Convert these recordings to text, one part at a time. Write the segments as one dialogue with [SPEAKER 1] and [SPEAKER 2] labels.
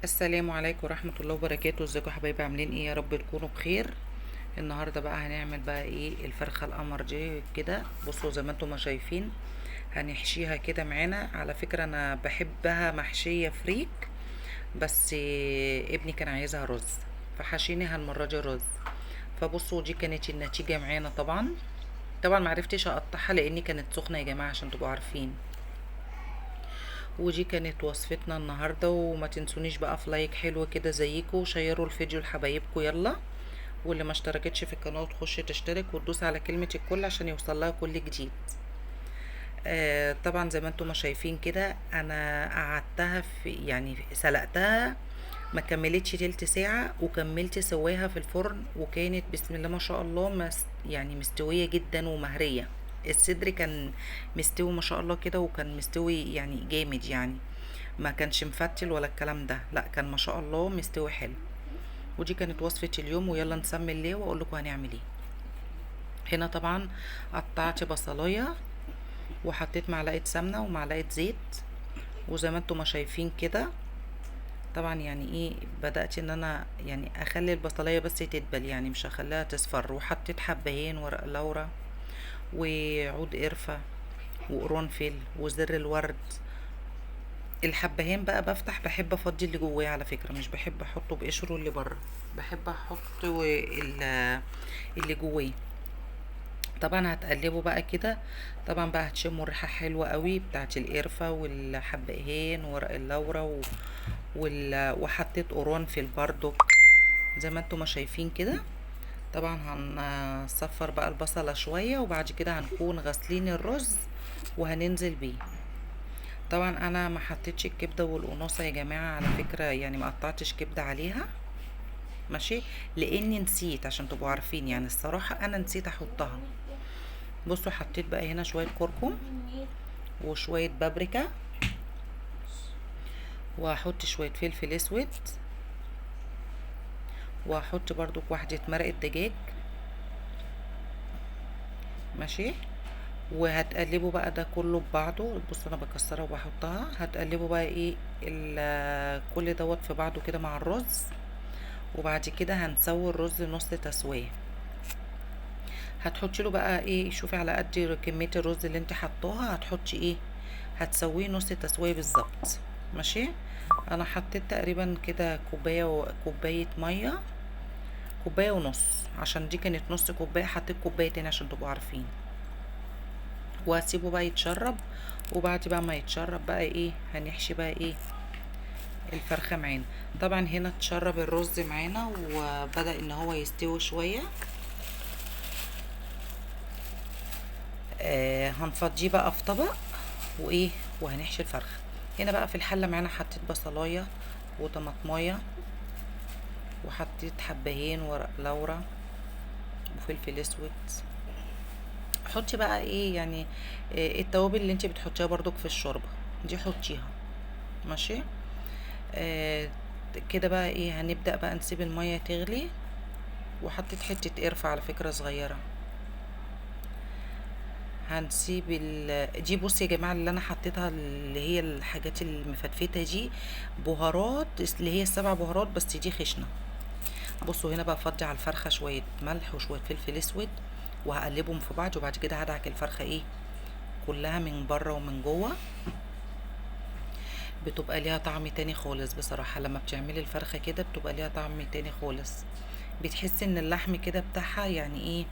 [SPEAKER 1] السلام عليكم ورحمة الله وبركاته. ازيكم يا حبايبي؟ عاملين ايه؟ يا رب تكونوا بخير. النهاردة بقى هنعمل بقى ايه؟ الفرخة القمر دي كده. بصوا زي ما انتم ما شايفين، هنحشيها كده معانا. على فكرة انا بحبها محشية فريك، بس ابني كان عايزها رز، فحشيناها المرة دي رز. فبصوا دي كانت النتيجة معانا. طبعا معرفتش اقطعها لاني كانت سخنة يا جماعة عشان تبقوا عارفين. ودي كانت وصفتنا النهاردة. وما تنسونيش بقى في لايك حلو كده زيكم، وشيروا الفيديو لحبايبكم يلا. واللي ما اشتركتش في القناة تخش تشترك وتدوس على كلمة الكل عشان يوصل لها كل جديد. طبعا زي ما انتم ما شايفين كده، انا قعدتها في يعني سلقتها ما كملتش تلت ساعة، وكملت سواها في الفرن، وكانت بسم الله ما شاء الله يعني مستوية جدا ومهرية. الصدر كان مستوي ما شاء الله كده، وكان مستوي يعني جامد يعني، ما كانش مفتل ولا الكلام ده، لا كان ما شاء الله مستوي حلو. ودي كانت وصفة اليوم، ويلا نسمي اللي واقول لكم هنعمل ايه. هنا طبعا قطعت بصلايه، وحطيت معلقه سمنه ومعلقه زيت، وزي ما انتم ما شايفين كده. طبعا يعني ايه، بدأت ان انا يعني اخلي البصلايه بس تدبل، يعني مش هخليها تصفر. وحطيت حبهان ورق لورا، وعود قرفه، وقرنفل، وزر الورد. الحبهان بقى بحب افضي اللي جواه على فكره، مش بحب احطه بقشره اللي بره، بحب احط اللي جواه. طبعا هتقلبوا بقى كده. طبعا بقى هتشموا ريحه حلوه قوي بتاعت القرفه والحبهان وورق اللورا وحطيت قرنفل برضو زي ما انتم ما شايفين كده. طبعا هنصفر بقى البصله شويه، وبعد كده هنكون غاسلين الرز وهننزل بيه. طبعا انا ما حطيتش الكبده والقناصه يا جماعه على فكره، يعني ما قطعتش كبده عليها، ماشي، لاني نسيت عشان تبقوا عارفين. يعني الصراحه انا نسيت احطها. بصوا حطيت بقى هنا شويه كركم، وشويه بابريكا، وهحط شويه فلفل اسود، وهحط برضو واحده مرقه دجاج، ماشي. وهتقلبوا بقى ده كله ببعضه. بصوا انا بكسرها وبحطها. هتقلبوا بقى ايه كل دوت في بعضه كده مع الرز. وبعد كده هنسوي الرز نص تسويه. هتحطي له بقى ايه، شوفي على قد كميه الرز اللي انت حطاها هتحطي ايه، هتسويه نص تسويه بالظبط، ماشي. انا حطيت تقريبا كده كوبايه ميه، كوبايه ونص، عشان دي كانت نص كوبايه، حطيت كوبايه تاني عشان تبقوا عارفين. وهسيبه بقى يتشرب. وبعد بقى ما يتشرب بقى ايه، هنحشي بقى ايه الفرخه معانا. طبعا هنا اتشرب الرز معانا وبدأ ان هو يستوي شويه. هنفضيه بقى في طبق وايه، وهنحشي الفرخه. هنا بقى في الحله معانا حطيت بصلايه وطماطمايه، وحطيت حبهان ورق لورا وفلفل اسود. حطي بقى ايه يعني التوابل اللي انت بتحطيها برضك في الشوربه دي حطيها، ماشي. آه كده بقى ايه، هنبدأ بقى نسيب المية تغلي. وحطيت حتة قرفة على فكرة صغيرة. هنسيب دي بصي يا جماعة اللي انا حطيتها، اللي هي الحاجات المفتفتة دي، بهارات اللي هي السبع بهارات، بس دي خشنة. بصوا هنا بقى فضي على الفرخة شوية ملح وشوية فلفل اسود، وهقلبهم في بعض. وبعد كده هدعك الفرخة ايه كلها من بره ومن جوه. بتبقى ليها طعم تاني خالص بصراحة. لما بتعملي الفرخة كده بتبقى ليها طعم تاني خالص. بتحسي ان اللحم كده بتاعها يعني ايه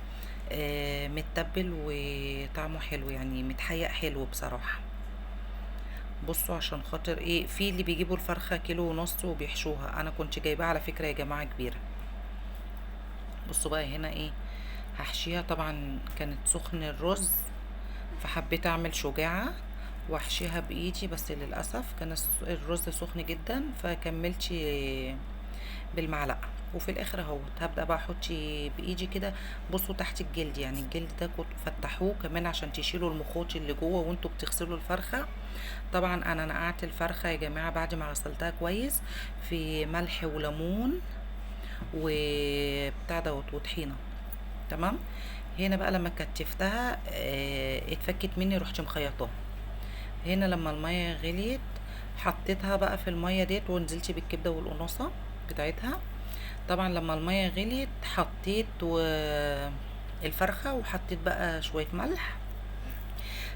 [SPEAKER 1] متبل وطعمه حلو، يعني متحيق حلو بصراحة. بصوا عشان خاطر ايه، في اللي بيجيبوا الفرخة كيلو ونص وبيحشوها، انا كنت جايباها على فكرة يا جماعة كبيرة. بصوا بقى هنا ايه، هحشيها. طبعا كانت سخن الرز، فحبيت اعمل شجاعة واحشيها بايدي، بس للاسف كان الرز سخن جدا فكملتش بالمعلقه. وفي الاخر اهو هبدا بقى احط بايدي كده. بصوا تحت الجلد، يعني الجلد ده كنت فتحوه كمان عشان تشيلوا المخاط اللي جوه وانتوا بتغسلوا الفرخه. طبعا انا نقعت الفرخه يا جماعه بعد ما غسلتها كويس في ملح وليمون وبتاع دوت وطحينه، تمام. هنا بقى لما كتفتها اتفكت مني، رحت مخيطاها. هنا لما المية غليت حطيتها بقى في المية ديت ونزلت بالكبدة والقناصة بتاعتها. طبعا لما المية غليت حطيت الفرخة، وحطيت بقى شوية ملح.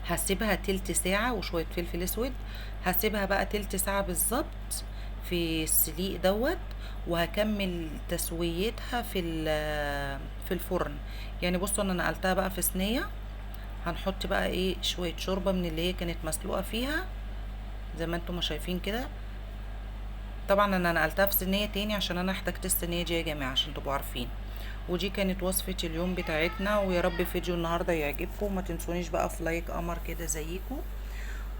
[SPEAKER 1] هسيبها تلت ساعة وشوية فلفل اسود. هسيبها بقى تلت ساعة بالظبط في السليق دوت. وهكمل تسويتها في الفرن. يعني بصوا انا نقلتها بقى في صينية. هنحط بقى ايه شوية شوربة من اللي هي كانت مسلوقة فيها زي ما انتم ما شايفين كده. طبعا انا نقلتها في صينية تاني عشان انا احتجت الصينية دي يا جماعة عشان تبقوا عارفين. ودي كانت وصفة اليوم بتاعتنا، ويا رب فيديو النهاردة يعجبكم. ما تنسونيش بقى في لايك قمر كده زيكم.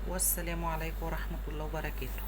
[SPEAKER 1] والسلام عليكم ورحمة الله وبركاته.